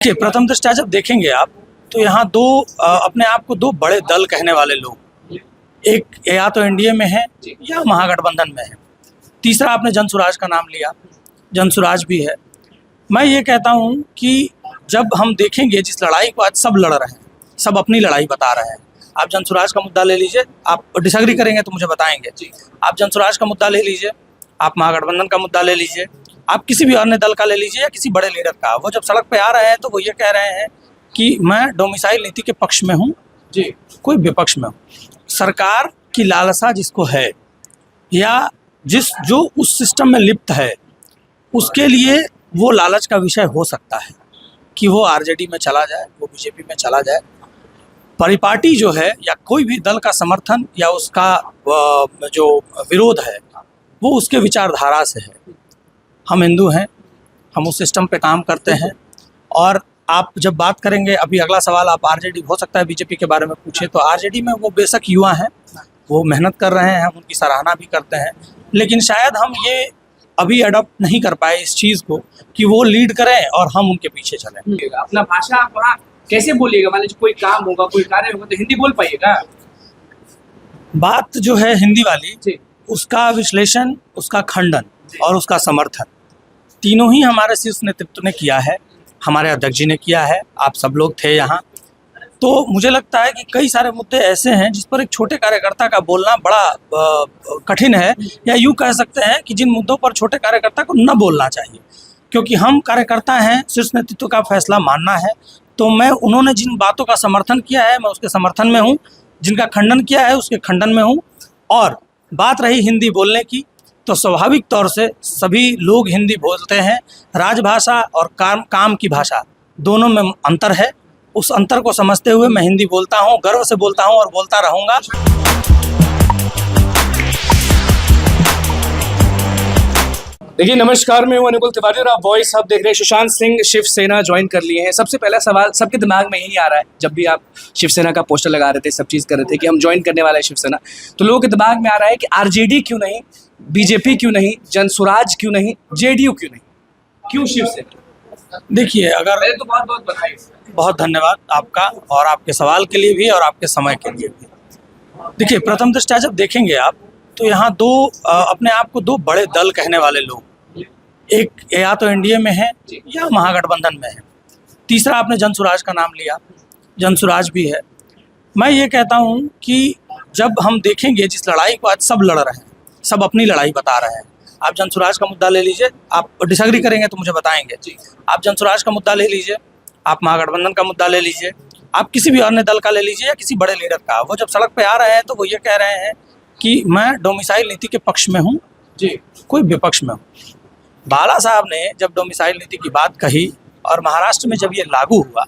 देखिए, प्रथम दृष्टया जब देखेंगे आप तो यहाँ अपने आप को दो बड़े दल कहने वाले लोग, एक या तो एनडीए में है या महागठबंधन में है। तीसरा आपने जनसुराज का नाम लिया, जनसुराज भी है। मैं ये कहता हूँ कि जब हम देखेंगे जिस लड़ाई को आज सब लड़ रहे हैं, सब अपनी लड़ाई बता रहे हैं। आप जनसुराज का मुद्दा ले लीजिए, आप डिसएग्री करेंगे तो मुझे बताएंगे। आप जनसुराज का मुद्दा ले लीजिए, आप महागठबंधन का मुद्दा ले लीजिए, आप किसी भी अन्य दल का ले लीजिए या किसी बड़े लीडर का। वो जब सड़क पे आ रहे हैं तो वो ये कह रहे हैं कि मैं डोमिसाइल नीति के पक्ष में हूँ जी, कोई विपक्ष में हूँ। सरकार की लालसा जिसको है या जो उस सिस्टम में लिप्त है, उसके लिए वो लालच का विषय हो सकता है कि वो आरजेडी में चला जाए, वो बीजेपी में चला जाए। परिपाटी जो है या कोई भी दल का समर्थन या उसका जो विरोध है वो उसके विचारधारा से है। हम हिंदू हैं, हम उस सिस्टम पे काम करते हैं। और आप जब बात करेंगे, अभी अगला सवाल आप आरजेडी हो सकता है बीजेपी के बारे में पूछे, तो आरजेडी में वो बेशक युवा हैं, वो मेहनत कर रहे हैं, हम उनकी सराहना भी करते हैं। लेकिन शायद हम ये अभी अडॉप्ट नहीं कर पाए इस चीज़ को कि वो लीड करें और हम उनके पीछे चलें। अपना भाषा आप वहाँ कैसे बोलिएगा? मान लीजिए कोई काम होगा, कोई कार्य होगा तो हिंदी बोल पाइएगा? बात जो है हिंदी वाली, उसका विश्लेषण, उसका खंडन और उसका समर्थन तीनों ही हमारे शीर्ष नेतृत्व ने किया है, हमारे अध्यक्ष जी ने किया है, आप सब लोग थे यहाँ। तो मुझे लगता है कि कई सारे मुद्दे ऐसे हैं जिस पर एक छोटे कार्यकर्ता का बोलना बड़ा कठिन है, या यूँ कह सकते हैं कि जिन मुद्दों पर छोटे कार्यकर्ता को न बोलना चाहिए, क्योंकि हम कार्यकर्ता हैं, शीर्ष नेतृत्व का फैसला मानना है। तो मैं उन्होंने जिन बातों का समर्थन किया है मैं उसके समर्थन में हूँ, जिनका खंडन किया है उसके खंडन में हूँ। और बात रही हिंदी बोलने की, तो स्वाभाविक तौर से सभी लोग हिंदी बोलते हैं। राजभाषा और काम की भाषा दोनों में अंतर है। उस अंतर को समझते हुए मैं हिंदी बोलता हूँ, गर्व से बोलता हूँ और बोलता रहूँगा। देखिए, नमस्कार, मैं हूं अनुकुल तिवारी और आप वॉइस हब देख रहे हैं। सुशांत सिंह शिवसेना ज्वाइन कर लिए हैं। सबसे पहला सवाल सबके दिमाग में यही आ रहा है, जब भी आप शिवसेना का पोस्टर लगा रहे थे, सब चीज़ कर रहे थे कि हम ज्वाइन करने वाले हैं शिवसेना, तो लोगों के दिमाग में आ रहा है कि आरजेडी क्यों नहीं, बीजेपी क्यों नहीं, जनसुराज क्यों नहीं, जेडीयू क्यों नहीं, क्यों शिवसेना? देखिए, अगर तो बहुत बहुत बधाई, बहुत धन्यवाद आपका और आपके सवाल के लिए भी और आपके समय के लिए भी। देखिए, प्रथम दृष्टया जब देखेंगे आप तो यहाँ अपने आप को दो बड़े दल कहने वाले लोग, एक या तो एनडीए में है या महागठबंधन में है। तीसरा आपने जनसुराज का नाम लिया, जनसुराज भी है। मैं ये कहता हूँ कि जब हम देखेंगे जिस लड़ाई को आज सब लड़ रहे हैं, सब अपनी लड़ाई बता रहे हैं। आप जनसुराज का मुद्दा ले लीजिए, आप डिसएग्री करेंगे तो मुझे बताएंगे। आप जनसुराज का मुद्दा ले लीजिए, आप महागठबंधन का मुद्दा ले लीजिए, आप किसी भी अन्य दल का ले लीजिए या किसी बड़े लीडर का। वो जब सड़क पे आ रहे हैं तो वो ये कह रहे हैं कि मैं डोमिसाइल नीति के पक्ष में हूँ जी, कोई विपक्ष में हूँ। बाला साहब ने जब डोमिसाइल नीति की बात कही और महाराष्ट्र में जब ये लागू हुआ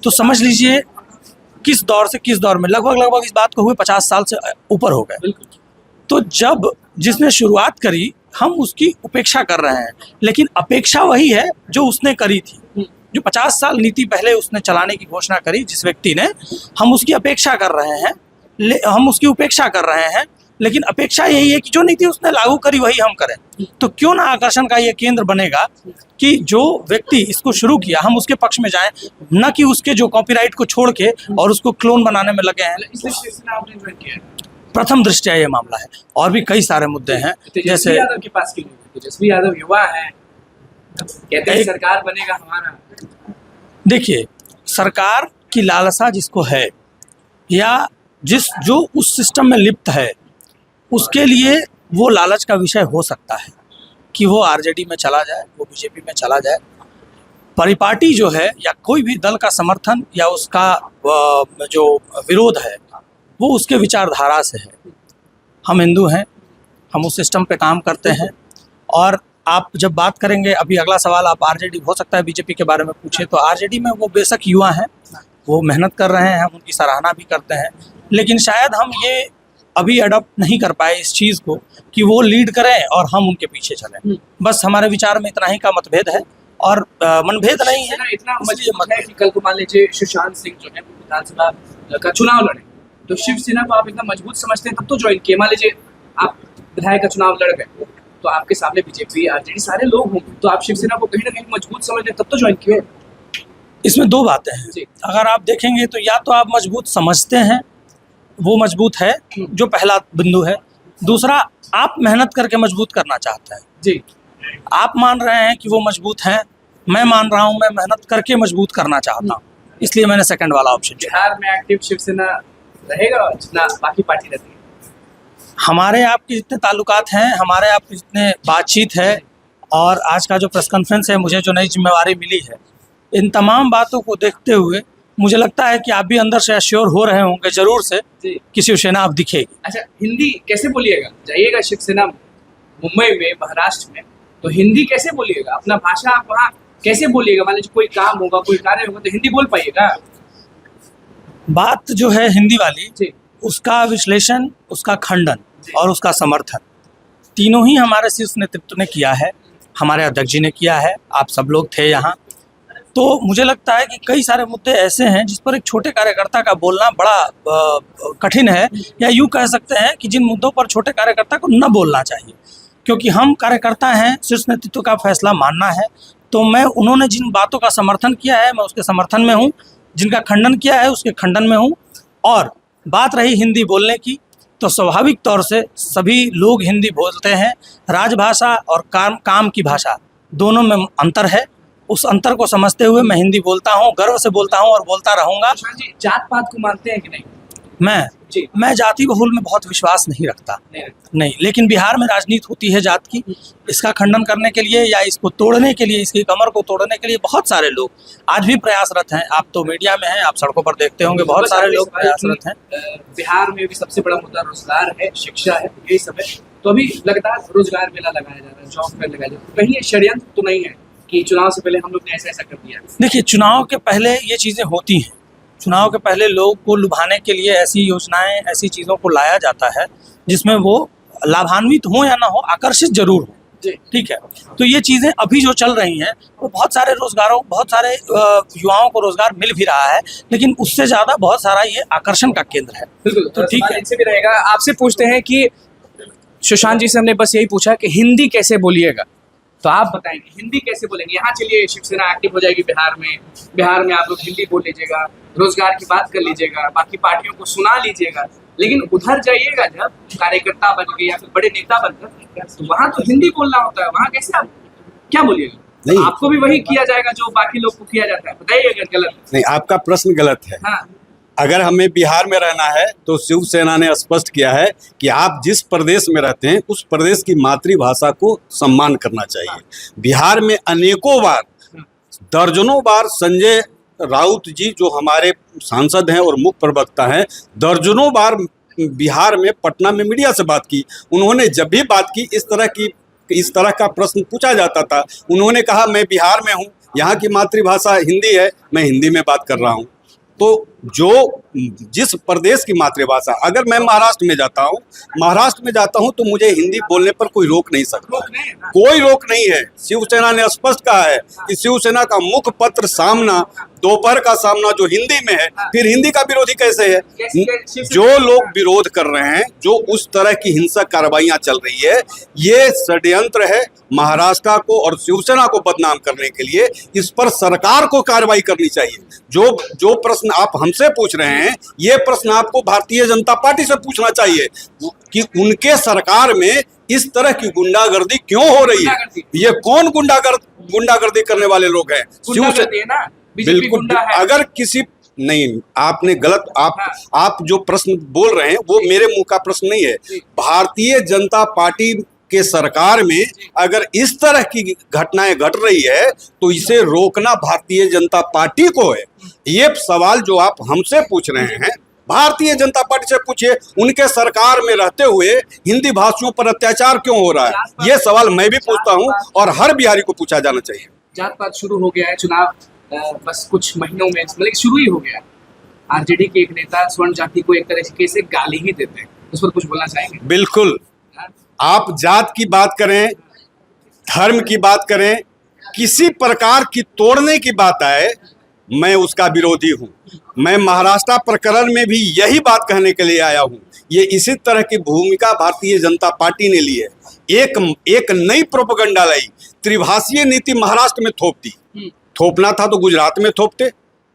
तो समझ लीजिए किस दौर से किस दौर में, लगभग इस बात को हुए 50 साल से ऊपर हो गए। तो जब जिसने शुरुआत करी हम उसकी उपेक्षा कर रहे हैं, लेकिन अपेक्षा वही है जो उसने करी थी। जो 50 साल नीति पहले उसने चलाने की घोषणा करी जिस व्यक्ति ने, हम उसकी अपेक्षा कर रहे हैं, हम उसकी उपेक्षा कर रहे हैं। लेकिन अपेक्षा यही है कि जो नीति उसने लागू करी वही हम करें। तो क्यों ना आकर्षण का ये केंद्र बनेगा कि जो व्यक्ति इसको शुरू किया हम उसके पक्ष में जाएं, न कि उसके जो कॉपीराइट को छोड़ के और उसको क्लोन बनाने में लगे हैं। प्रथम दृष्टया ये मामला है, और भी कई सारे मुद्दे हैं। जैसे यादव के पास क्यों? तेजस्वी यादव युवा है, कहते हैं सरकार बनेगा हमारा। देखिए, सरकार की लालसा जिसको है या जो उस सिस्टम में लिप्त है, उसके लिए वो लालच का विषय हो सकता है कि वो आरजेडी में चला जाए, वो बीजेपी में चला जाए। परिपाटी जो है या कोई भी दल का समर्थन या उसका जो विरोध है वो उसके विचारधारा से है। हम हिंदू हैं, हम उस सिस्टम पे काम करते हैं। और आप जब बात करेंगे, अभी अगला सवाल आप आरजेडी हो सकता है बीजेपी के बारे में पूछे, तो आरजेडी में वो बेशक युवा हैं, वो मेहनत कर रहे हैं, हम उनकी सराहना भी करते हैं। लेकिन शायद हम ये अभी अडॉप्ट नहीं कर पाए इस चीज़ को कि वो लीड करें और हम उनके पीछे चलें। बस हमारे विचार में इतना ही का मतभेद है और मनभेद नहीं है। इतना मजबूत है कि कल को मान लीजिए सुशांत सिंह जो है विधानसभा का चुनाव लड़े, तो शिवसेना को आप इतना मजबूत समझते हैं तब तो ज्वाइन किए। मान लीजिए आप विधायक का चुनाव लड़ गए तो आपके सामने बीजेपी, आरजेडी सारे लोग होंगे, तो आप शिवसेना को कहीं ना कहीं मजबूत समझते तब तो ज्वाइन किए। इसमें दो बातें हैं। जी। अगर आप देखेंगे तो या तो आप मजबूत समझते हैं, वो मजबूत है, जो पहला बिंदु है। दूसरा, आप मेहनत करके मजबूत करना चाहते हैं। जी। आप मान रहे हैं कि वो मजबूत हैं, मैं मान रहा हूँ मैं मेहनत करके मजबूत करना चाहता हूँ, इसलिए मैंने सेकंड वाला ऑप्शन चुना। बिहार में एक्टिव शिवसेना रहेगा जितना बाकी पार्टी रहती है? हमारे आपके जितने ताल्लुकात हैं, हमारे आपके जितने बातचीत है, और आज का जो प्रेस कॉन्फ्रेंस है, मुझे जो नई जिम्मेवारी मिली है, इन तमाम बातों को देखते हुए मुझे लगता है कि आप भी अंदर से एश्योर हो रहे होंगे जरूर से जी। कि शिवसेना अब दिखेगी। अच्छा, हिंदी कैसे बोलिएगा? जाइएगा शिवसेना मुंबई में, महाराष्ट्र में, तो हिंदी कैसे बोलिएगा? अपना भाषा आप वहाँ कैसे बोलिएगा? मान लीजिए कोई काम होगा, कोई कार्य होगा, तो हिंदी बोल पाइएगा? बात जो है हिंदी वाली, जी। उसका विश्लेषण, उसका खंडन और उसका समर्थन तीनों ही हमारे शीर्ष नेतृत्व ने किया है, हमारे अध्यक्ष जी ने किया है, आप सब लोग थे यहाँ। तो मुझे लगता है कि कई सारे मुद्दे ऐसे हैं जिस पर एक छोटे कार्यकर्ता का बोलना बड़ा कठिन है, या यूँ कह सकते हैं कि जिन मुद्दों पर छोटे कार्यकर्ता को न बोलना चाहिए, क्योंकि हम कार्यकर्ता हैं, शीर्ष नेतृत्व का फैसला मानना है। तो मैं, उन्होंने जिन बातों का समर्थन किया है मैं उसके समर्थन में हूँ, जिनका खंडन किया है उसके खंडन में हूँ। और बात रही हिंदी बोलने की, तो स्वाभाविक तौर से सभी लोग हिंदी बोलते हैं। राजभाषा और काम की भाषा दोनों में अंतर है, उस अंतर को समझते हुए मैं हिंदी बोलता हूँ, गर्व से बोलता हूँ और बोलता रहूँगा। सुशांत जी, जात पात को मानते हैं कि नहीं? मैं जाति बहुल में बहुत विश्वास नहीं रखता, नहीं। लेकिन बिहार में राजनीति होती है जात की, इसका खंडन करने के लिए या इसको तोड़ने के लिए, इसकी कमर को तोड़ने के लिए बहुत सारे लोग आज भी प्रयासरत हैं। आप तो मीडिया में हैं, आप सड़कों पर देखते होंगे, बहुत सारे लोग प्रयासरत हैं। बिहार में भी सबसे बड़ा मुद्दा रोजगार है, शिक्षा है, यही सब है। तो अभी लगातार रोजगार मेला लगाया जा रहा है, जॉब फेयर लगाया जा रहा है, कहीं ये षड्यंत्र तो नहीं है कि चुनाव से पहले हम लोग ने ऐसा कर दिया? देखिए, चुनाव के पहले ये चीज़ें होती हैं। चुनाव के पहले लोग को लुभाने के लिए ऐसी योजनाएं, ऐसी चीज़ों को लाया जाता है जिसमें वो लाभान्वित हो या ना हो, आकर्षित जरूर हो। ठीक है, तो ये चीज़ें अभी जो चल रही हैं वो बहुत सारे रोजगारों, बहुत सारे युवाओं को रोजगार मिल भी रहा है, लेकिन उससे ज़्यादा बहुत सारा ये आकर्षण का केंद्र है। बिल्कुल, तो ठीक है, इनसे भी रहेगा। आपसे पूछते हैं कि सुशांत जी से हमने बस यही पूछा कि हिंदी कैसे बोलिएगा, तो आप बताएंगे हिंदी कैसे बोलेंगे? यहाँ चलिए शिवसेना एक्टिव हो जाएगी बिहार में आप लोग हिंदी बोल लीजिएगा, रोजगार की बात कर लीजिएगा, बाकी पार्टियों को सुना लीजिएगा, लेकिन उधर जाइएगा जब कार्यकर्ता बन के या फिर बड़े नेता बनकर, तो वहाँ तो हिंदी बोलना होता है, वहाँ कैसे आप क्या बोलिएगा? नहीं, आपको भी वही किया जाएगा जो बाकी लोग को किया जाता है, बताइए अगर गलत। नहीं, आपका प्रश्न गलत है। हाँ, अगर हमें बिहार में रहना है तो शिवसेना ने स्पष्ट किया है कि आप जिस प्रदेश में रहते हैं उस प्रदेश की मातृभाषा को सम्मान करना चाहिए। बिहार में अनेकों बार, दर्जनों बार संजय राउत जी जो हमारे सांसद हैं और मुख्य प्रवक्ता हैं, दर्जनों बार बिहार में, पटना में मीडिया से बात की। उन्होंने जब भी बात की, इस तरह का प्रश्न पूछा जाता था, उन्होंने कहा मैं बिहार में हूँ, यहाँ की मातृभाषा हिंदी है, मैं हिंदी में बात कर रहा हूँ। तो जिस प्रदेश की मातृभाषा, अगर मैं महाराष्ट्र में जाता हूं तो मुझे हिंदी बोलने पर कोई रोक नहीं सकता, कोई रोक नहीं है। शिवसेना ने स्पष्ट कहा है कि शिवसेना का मुख्य पत्र सामना, दोपहर का सामना जो हिंदी में है, फिर हिंदी का विरोधी कैसे है? जो लोग विरोध कर रहे हैं, जो उस तरह की हिंसक कार्रवाइयां चल रही है, ये षड्यंत्र है महाराष्ट्र को और शिवसेना को बदनाम करने के लिए। इस पर सरकार को कार्रवाई करनी चाहिए। जो प्रश्न आप हमसे पूछ रहे हैं, ये प्रश्न आपको भारतीय जनता पार्टी से पूछना चाहिए कि उनके सरकार में इस तरह की गुंडागर्दी क्यों हो रही है? ये कौन गुंडागर्दी करने वाले लोग हैं? शिवसेना बिल्कुल, अगर किसी नहीं, आपने गलत, आप जो प्रश्न बोल रहे हैं वो मेरे मुंह का प्रश्न नहीं है। भारतीय जनता पार्टी के सरकार में अगर इस तरह की घटनाएं घट रही है तो इसे रोकना भारतीय जनता पार्टी को है। ये सवाल जो आप हमसे पूछ रहे हैं, भारतीय जनता पार्टी से पूछिए, उनके सरकार में रहते हुए हिंदी भाषियों पर अत्याचार क्यों हो रहा है? ये सवाल मैं भी पूछता हूं और हर बिहारी को पूछा जाना चाहिए। जात पात शुरू हो गया है, चुनाव बस कुछ महीनों में मतलब शुरू ही हो गया। आरजेडी के एक नेता स्वर्ण जाति को एक तरीके से गाली ही देते हैं, उस पर कुछ बोलना चाहेंगे? बिल्कुल, आप जात की बात करें, धर्म की बात करें, किसी प्रकार की तोड़ने की बात आए, मैं उसका विरोधी हूं। मैं महाराष्ट्र प्रकरण में भी यही बात कहने के लिए आया हूं। ये इसी तरह की भूमिका भारतीय जनता पार्टी ने ली है। एक नई प्रोपेगेंडा लाई, त्रिभाषीय नीति महाराष्ट्र में थोप दी। थोपना था तो गुजरात में थोपते,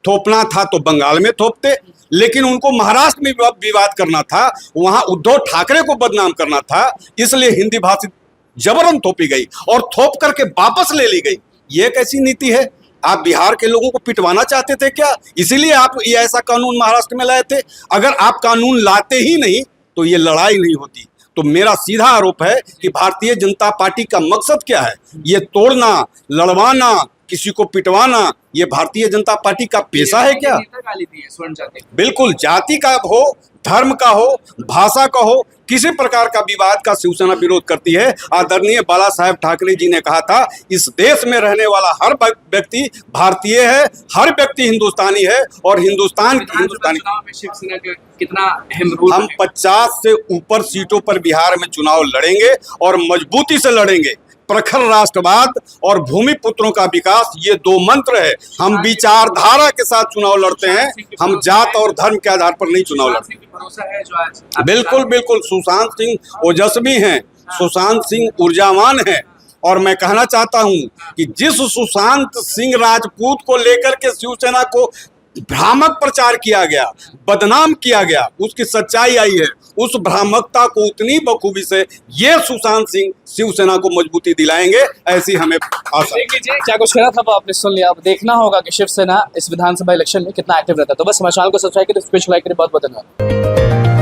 थोपना था तो बंगाल में थोपते, लेकिन उनको महाराष्ट्र में विवाद करना था, वहां उद्धव ठाकरे को बदनाम करना था, इसलिए हिंदी भाषित जबरन थोपी गई और थोप करके वापस ले ली गई। ये कैसी नीति है? आप बिहार के लोगों को पिटवाना चाहते थे क्या? इसीलिए आप ये ऐसा कानून महाराष्ट्र में लाए थे। अगर आप कानून लाते ही नहीं तो ये लड़ाई नहीं होती। तो मेरा सीधा आरोप है कि भारतीय जनता पार्टी का मकसद क्या है? ये तोड़ना, लड़वाना, किसी को पिटवाना, ये भारतीय जनता पार्टी का पेशा है क्या? गाली दी है स्वर्ण जाति। बिल्कुल, जाति का हो, धर्म का हो, भाषा का हो, किसी प्रकार का विवाद का शिवसेना विरोध करती है। आदरणीय बाला साहेब ठाकरे जी ने कहा था, इस देश में रहने वाला हर व्यक्ति भारतीय है, हर व्यक्ति हिंदुस्तानी है और हिंदुस्तानी चुनाव में शिवसेना का कितना अहम रोल हम 50 से ऊपर सीटों पर बिहार में चुनाव लड़ेंगे और मजबूती से लड़ेंगे। प्रखर राष्ट्रवाद और भूमिपुत्रों का विकास, ये दो मंत्र है। हम विचारधारा के साथ चुनाव लड़ते हैं, हम जात और धर्म के आधार पर नहीं चुनाव लड़ते। भरोसा है जो आज बिल्कुल बिल्कुल, सुशांत सिंह ओजस्वी हैं, सुशांत सिंह ऊर्जावान हैं और मैं कहना चाहता हूं कि जिस सुशांत सिंह राजपूत को लेकर के शिवसेना को भ्रामक प्रचार किया गया, बदनाम किया गया, उसकी सच्चाई आई है। उस भ्रामकता को उतनी बखूबी से ये सुशांत सिंह शिवसेना को मजबूती दिलाएंगे, ऐसी हमें आशा। देख लीजिए क्या कुछ कहा था, वो आपने सुन लिया। अब देखना होगा कि शिवसेना इस विधानसभा इलेक्शन में कितना एक्टिव रहता है। तो बस हमारे चैनल को सब्सक्राइब करें, स्पेशल लाइक करें। बहुत बहुत धन्यवाद।